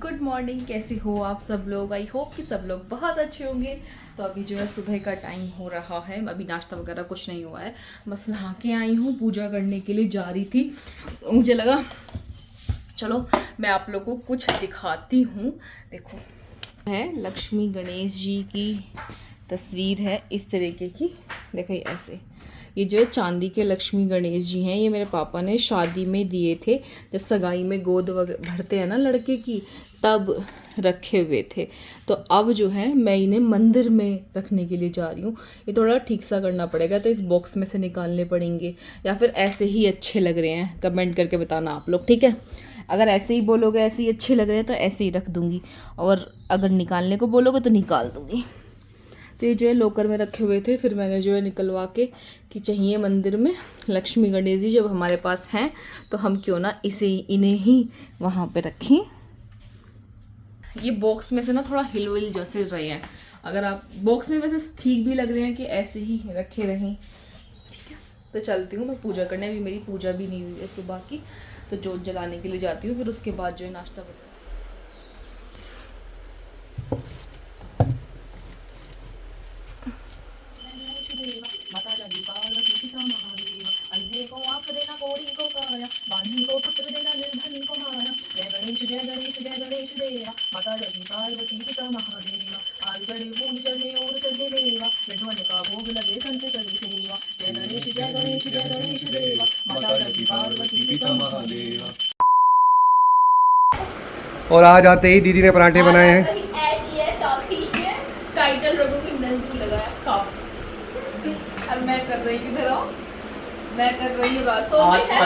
Good morning. कैसे हो आप सब लोग? आई होप कि सब लोग बहुत अच्छे होंगे। तो अभी जो है सुबह का टाइम हो रहा है, अभी नाश्ता वगैरह कुछ नहीं हुआ है, बस नहा के आई हूँ, पूजा करने के लिए जा रही थी। मुझे लगा चलो मैं आप लोगों को कुछ दिखाती हूँ। देखो है लक्ष्मी गणेश जी की तस्वीर है इस तरीके की। देखो ये ऐसे, ये जो है चांदी के लक्ष्मी गणेश जी हैं। ये मेरे पापा ने शादी में दिए थे, जब सगाई में गोद भरते हैं ना लड़के की, तब रखे हुए थे। तो अब जो है मैं इन्हें मंदिर में रखने के लिए जा रही हूँ। ये थोड़ा ठीक सा करना पड़ेगा, तो इस बॉक्स में से निकालने पड़ेंगे, या फिर ऐसे ही अच्छे लग रहे हैं? कमेंट करके बताना आप लोग, ठीक है? अगर ऐसे ही बोलोगे ऐसे ही अच्छे लग रहे हैं तो ऐसे ही रख दूँगी, और अगर निकालने को बोलोगे तो निकाल दूँगी। तो ये जो है लॉकर में रखे हुए थे, फिर मैंने जो है निकलवा के कि चाहिए मंदिर में लक्ष्मी गणेश जी जब हमारे पास हैं, तो हम क्यों ना इन्हें ही वहाँ पे रखें। ये बॉक्स में से ना थोड़ा हिल विल जैसे रहे हैं, अगर आप बॉक्स में वैसे ठीक भी लग रहे हैं कि ऐसे ही रखे रहें, ठीक है? तो चलती हूँ मैं पूजा करने। अभी मेरी पूजा भी नहीं हुई है सुबह की, तो जोत जलाने के लिए जाती हूँ, फिर उसके बाद जो है नाश्ता वगैरह। और आज आते ही दीदी ने पराठे बनाए हैं। टाइटल रखोगे नंदू लगाया कप, और मैं कर रही किधर हो? मैं कर रही हूँ रसों में है।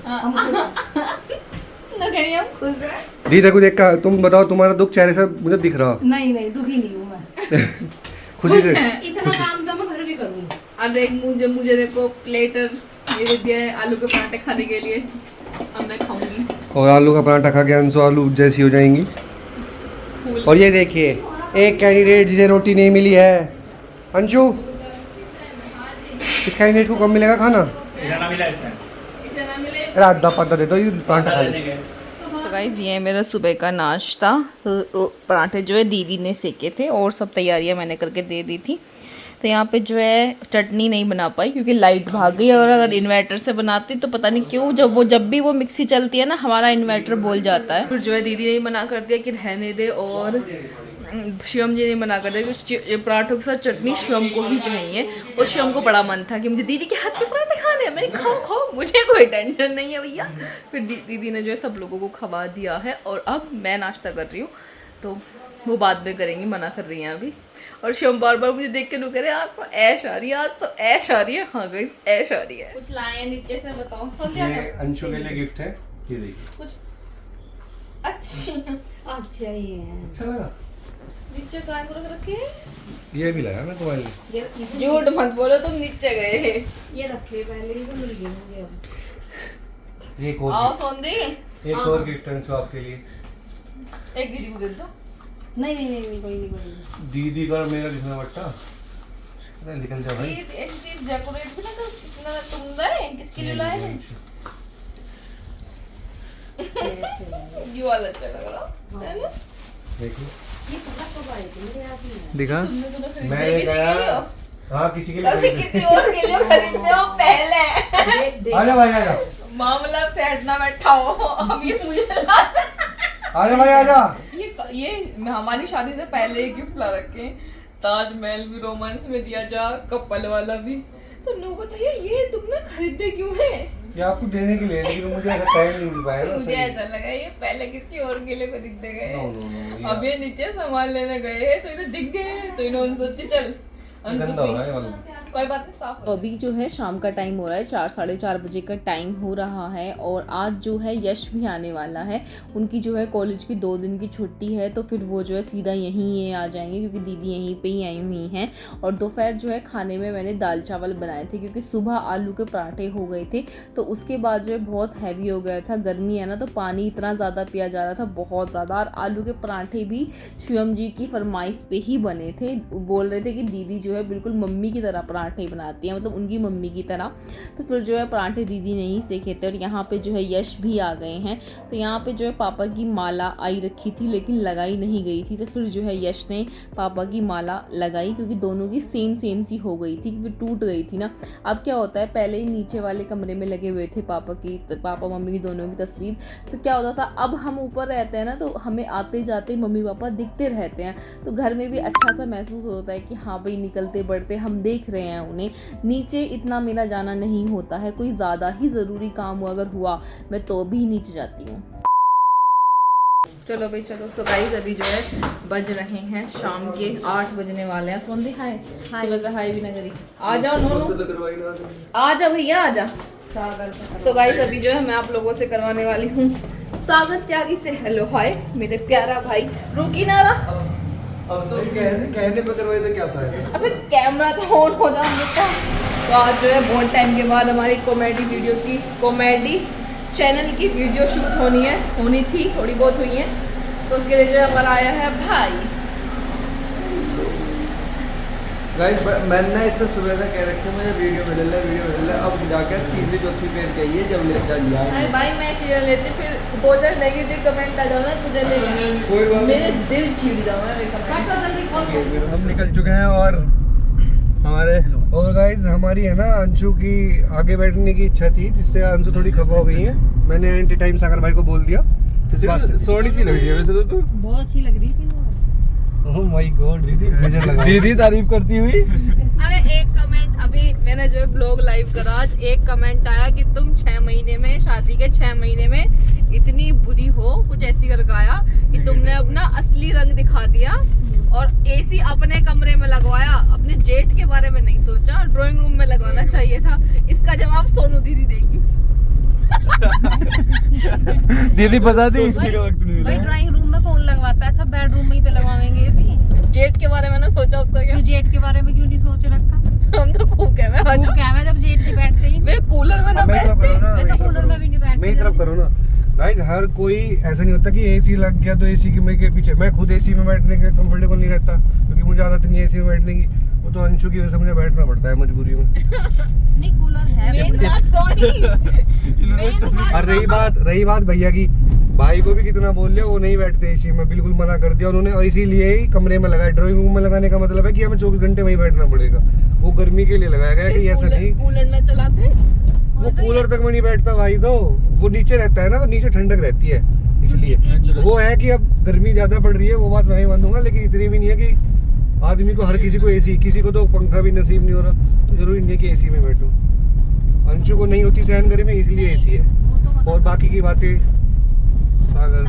हम खुश हैं। दीदी को देख कर तुम बताओ, तुम्हारा दुख चेहरे से मुझे दिख रहा। नहीं नहीं दुखी नहीं हूँ मैं। खुशी से इतना काम तो मैं घर भी करूँगी। अब देख मुझे देखो प्लेटर ये दिया है आलू के पराठे खाने के लिए, अब मैं खाऊंगी। और आलू का पराठा खा के अंशु आलू जैसी हो जाएंगी। और ये देखिए एक कैंडिडेट जिसे रोटी नहीं मिली है। अंशु, इस कैंडिडेट को कब मिलेगा खाना? इसे ना मिले अरे आधा पत्ता दे दो, ये पराठा खा ले। तो गाइस ये है मेरा सुबह का नाश्ता। तो पराठे जो है दीदी ने सेके थे, और सब तैयारियां मैंने करके दे दी थी। तो यहाँ पे जो है चटनी नहीं बना पाई क्योंकि लाइट भाग गई, और अगर इन्वर्टर से बनाती तो पता नहीं क्यों जब भी वो मिक्सी चलती है ना, हमारा इन्वर्टर बोल जाता है। फिर जो है दीदी ने मना कर दिया कि रहने दे, और शिवम जी ने मना कर दिया कि पराठों के साथ चटनी शिवम को ही चाहिए। और शिवम को बड़ा मन था कि मुझे दीदी के हाथ के पराठे खाने हैं। मैंने खाओ खाओ, मुझे कोई टेंशन नहीं है भैया। फिर दीदी ने जो है सब लोगों को खवा दिया है, और अब मैं नाश्ता कर रही हूँ, तो वो बाद में करेंगी, मना कर रही हैं अभी। और शिवम बार बार मुझे देख के नु करे आज तो ऐश आ रही है, आज तो ऐश आ रही है। हाँ गई ऐश आ रही है। कुछ लाए हैं नीचे से, बताओ। ये अंशु के लिए गिफ्ट है, ये देखिए। कुछ अच्छा ये है। अच्छा लगा? नीचे काय को रख रखे हैं? ये भी लगा मैं तुम्हारे लिए। झूठ मत बोलो, तुम नीचे गए। ये रखे पहले ही तो मिल गए मुझे अब। एक और आओ सोंदी, एक और गिफ्ट अंशु आपके लिए। एक दीदी को दे दो। नहीं नहीं नहीं कोई नहीं। दीदी का और मेरा दिखना बट्टा। अरे निकल जा भाई। ये ऐसी चीज डेकोरेट भी ना कर, कितना तुम लाए, किसके लिए लाए थे? ये वाला अच्छा लग रहा है ना? देखो ये पता कब आए थे? मेरे हाथ में दिखा। तुमने तो खरीदे मैं किसी के लिए हो? हाँ किसी के लिए कभी खरीदे। किसी और के लिए खरीदते हो पहले। आजा भाई आजा। मामला सेट ना बैठा हो, अब ये मुझे ला। आजा भाई आजा। ये हमारी शादी से पहले ही गिफ्ट ला रखे हैं। ताजमहल भी रोमांस में दिया जा, कपल वाला भी। तो नो बताइए ये तुमने खरीदे क्यों है? ये आपको देने के लिए, लेकिन मुझे ऐसा टाइम नहीं मिल पाया ना। मुझे ऐसा लगा ये पहले किसी और के लिए खरीदने गए। नो नो नो, अब ये नीचे सामान लेने गए हैं, तो इन्हें दिख गए, तो इन्होंने सोची चल गंदा हो रहा है वाला। कोई बात नहीं, साफ। अभी जो है शाम का टाइम हो रहा है, 4 साढ़े 4 बजे का टाइम हो रहा है, और आज जो है यश भी आने वाला है। उनकी जो है कॉलेज की 2 दिन की छुट्टी है, तो फिर वो जो है सीधा यहीं ये आ जाएंगे, क्योंकि दीदी यहीं पे ही आई हुई हैं। और दोपहर जो है खाने में मैंने दाल चावल बनाए थे, क्योंकि सुबह आलू के पराठे हो गए थे, तो उसके बाद जो है बहुत हैवी हो गया था। गर्मी है ना, तो पानी इतना ज़्यादा पिया जा रहा था, बहुत ज़्यादा। और आलू के पराठे भी शिवम जी की फरमाइश पे ही बने थे। बोल रहे थे कि दीदी जो है बिल्कुल मम्मी की तरह पराठे बनाती हैं, मतलब उनकी मम्मी की तरह। तो फिर जो है पराठे दीदी ने ही सीखे थे। और यहाँ पे जो है यश भी आ गए हैं। तो यहाँ पे जो है पापा की माला आई रखी थी लेकिन लगाई नहीं गई थी, तो फिर जो है यश ने पापा की माला लगाई, क्योंकि दोनों की सेम सी हो गई थी, फिर टूट गई थी ना। अब क्या होता है, पहले ही नीचे वाले कमरे में लगे हुए थे पापा मम्मी की दोनों की तस्वीर। तो क्या होता था, अब हम ऊपर रहते हैं ना, तो हमें आते जाते मम्मी पापा दिखते रहते हैं, तो घर में भी अच्छा सा महसूस होता है कि हाँ भाई निकलते बढ़ते हम देख रहे हैं उन्हें। नीचे इतना मेरा जाना नहीं होता है, कोई ज़्यादा ही ज़रूरी काम अगर हुआ मैं तो भी नीचे जाती हूँ। चलो भाई चलो। सो गाइस अभी जो है बज रहे हैं शाम के 8 बजने वाले हैं। सोन दिखाए हाय भी ना करी। आ जाओ नोनू, आ जा भैया आ जा। सागर तो गाइस अभी जो है मैं आप लोगों से करवाने वाली हूँ सागर त्यागी से हेलो हाय मेरे प्यारा भाई। रुकी ना रहा, अब तो कहने पे करवाए तो क्या फायदा। अबे कैमरा तो ऑन हो जाओ बेटा। तो आज जो है बहुत टाइम के बाद हमारी कॉमेडी वीडियो की कॉमेडी चैनल की वीडियो शूट होनी थी, थोड़ी बहुत हुई है। तो उसके लिए जो है हमारा आया है भाई। गाइस मैंने इससे सुबह से कह रखी है मुझे वीडियो मिल रहा है, अब जाकर तीसरी चौथी पेड़ चाहिए जब ले जाए। अरे भाई मैं सीरियल लेते फिर 2000 नेगेटिव कमेंट आ जाओ ना तुझे लेगा, कोई बात मेरे दिल चीर जाओ ना कमेंट। हम निकल चुके हैं और हमारे और गाइस हमारी है ना अंशु की आगे बैठने की इच्छा थी, जिससे अंशु थोड़ी खफा हो गई है। मैंने एंटी टाइम सागर भाई को बोल दिया। सोड़ी सी लग रही है वैसे तो तू। बहुत अच्छी लग रही थी। ओह माय गॉड दीदी नजर लगा दीदी तारीफ करती हुई। अरे एक कमेंट अभी मैंने जो है ब्लॉग लाइव करा, आज एक कमेंट आया कि तुम 6 महीने में शादी के 6 महीने में इतनी बुरी हो, कुछ ऐसी करके आया कि तुमने अपना असली रंग दिखा दिया और एसी अपने कमरे में लगवाया, अपने जेठ के बारे में नहीं सोचा, ड्राइंग रूम में लगवाना चाहिए था। इसका जवाब सोनू दीदी देगी। दीदी बता दी इसका वक्त नहीं भाई मिला। ड्राइंग रूम में कौन लगवाता है, सब बेडरूम में ही तो लगवाएंगे एसी। जेठ के बारे में ना सोचा उसका क्या? तू जेठ के बारे में क्यों नहीं सोच रखा? हम तो खूब कह में तू क्या है जब जेठ से बैठते ही। वे कूलर में ना बैठते, मैं तो कूलर में भी नहीं बैठती। मेरी तरफ करो ना गाइस। हर कोई ऐसा नहीं होता कि एसी लग गया तो एसी के पीछे। मैं खुद एसी में बैठने के कंफर्टेबल नहीं रहता, क्योंकि मुझे आदत नहीं है एसी में बैठने की। वो तो अंशु की वजह से मुझे बैठना पड़ता है मजबूरी में। नहीं कूलर है। मेन बात कौन ही और रही बात भैया की, भाई को भी कितना बोल लिया, वो नहीं बैठते एसी में, बिल्कुल मना कर दिया उन्होंने। और इसीलिए ही कमरे में लगाया। ड्राइंग रूम में लगाने का मतलब है कि हमें 24 घंटे वहीं बैठना पड़ेगा। वो गर्मी के लिए लगाया गया कि ऐसा नहीं। कूलर में चलाते वो कूलर तक में नहीं बैठता भाई, तो वो नीचे रहता है ना, तो नीचे ठंडक रहती है इसलिए। वो है कि अब गर्मी ज्यादा पड़ रही है, वो बात मैं ही मानूंगा, लेकिन इतनी भी नहीं है कि आदमी को हर किसी को एसी, किसी को तो पंखा भी नसीब नहीं हो रहा, तो जरूरी नहीं है कि एसी में बैठूं। अंशु को नहीं होती सहन गर्मी, इसलिए एसी है। और बाकी की बातें सागर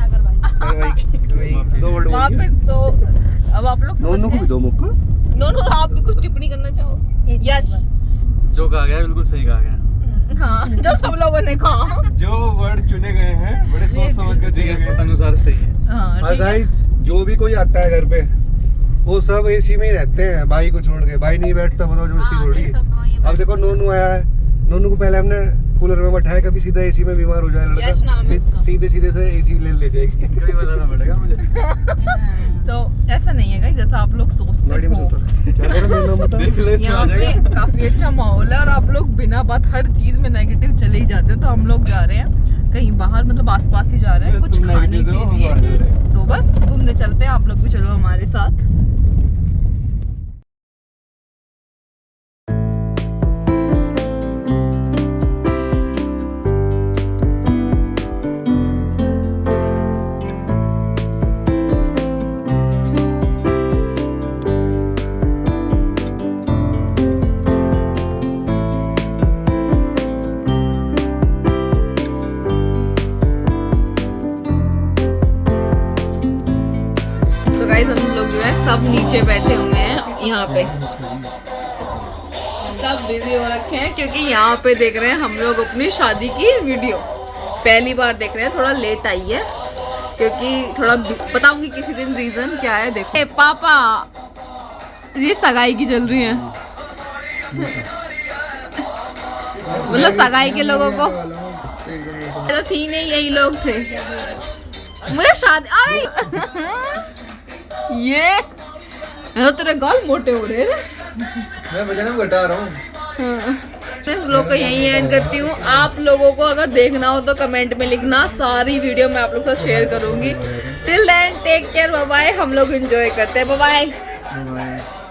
भाई 2 वर्ड वापस तो अब आप लोग नोनू को भी दो मौका। नोनू आप भी कुछ टिप्पणी करना चाहोगे? यश जो कहा गया बिल्कुल सही कहा गया। हाँ जो सब लोगों ने कहा, जो वर्ड चुने गए हैं बड़े सोच समझ कर दिए गए अनुसार सही है। हाँ और ठीक है। गाइस जो भी कोई आता है घर पे वो सब एसी में ही रहते हैं, भाई को छोड़ के। भाई नहीं बैठता, बताओ जबरदस्ती थोड़ी। अब देखो नोनू आया है, नोनू को पहले हमने कूलर में बैठाया, कभी सीधा एसी में बीमार हो जाए यश नाम लड़का, है उसका। सीधे से एसी ले जाएगी। कभी बताना पड़ेगा मुझे। तो ऐसा नहीं है गाइस जैसा आप लोग सोचते गाड़ी में हो। सोता है। क्या करो मेरा नाम बता। देख ले इसमें आ यहाँ पे जाएगा। काफी अच्छा माहौल है और आप लोग बिना बात हर चीज में नेगेटिव चले ही जाते हो। तो हम लोग जा रहे हैं कहीं बाहर, मतलब आसपास ही जा रहे हैं कुछ तुम खाने negative के हो, हम लिए। बाहर जा रहे हैं। तो बस घूमने चलते हैं, आप लोग भी चलो हमारे साथ। तो गाइस हम लोग जो है सब नीचे बैठे हुए हैं, यहाँ पे सब बिजी हो रखे हैं क्योंकि यहाँ पे देख रहे हैं हम लोग अपनी शादी की वीडियो पहली बार देख रहे हैं। थोड़ा लेट आई है क्योंकि थोड़ा बताऊंगी किसी दिन रीजन क्या है। देखो ए पापा ये सगाई की चल रही है, मतलब सगाई के लोगों को तो थी नहीं, यही लोग थे। मुझे शादी अरे ये तेरे गाल मोटे हो रहे हैं। मैं वजन घटा रहा हूँ। मैं इस ब्लॉग को यहीं एंड करती हूँ। आप लोगों को अगर देखना हो तो कमेंट में लिखना, सारी वीडियो मैं आप लोग के साथ शेयर करूंगी। Till then take care, bye bye. हम लोग एंजॉय करते हैं, बाय बाय।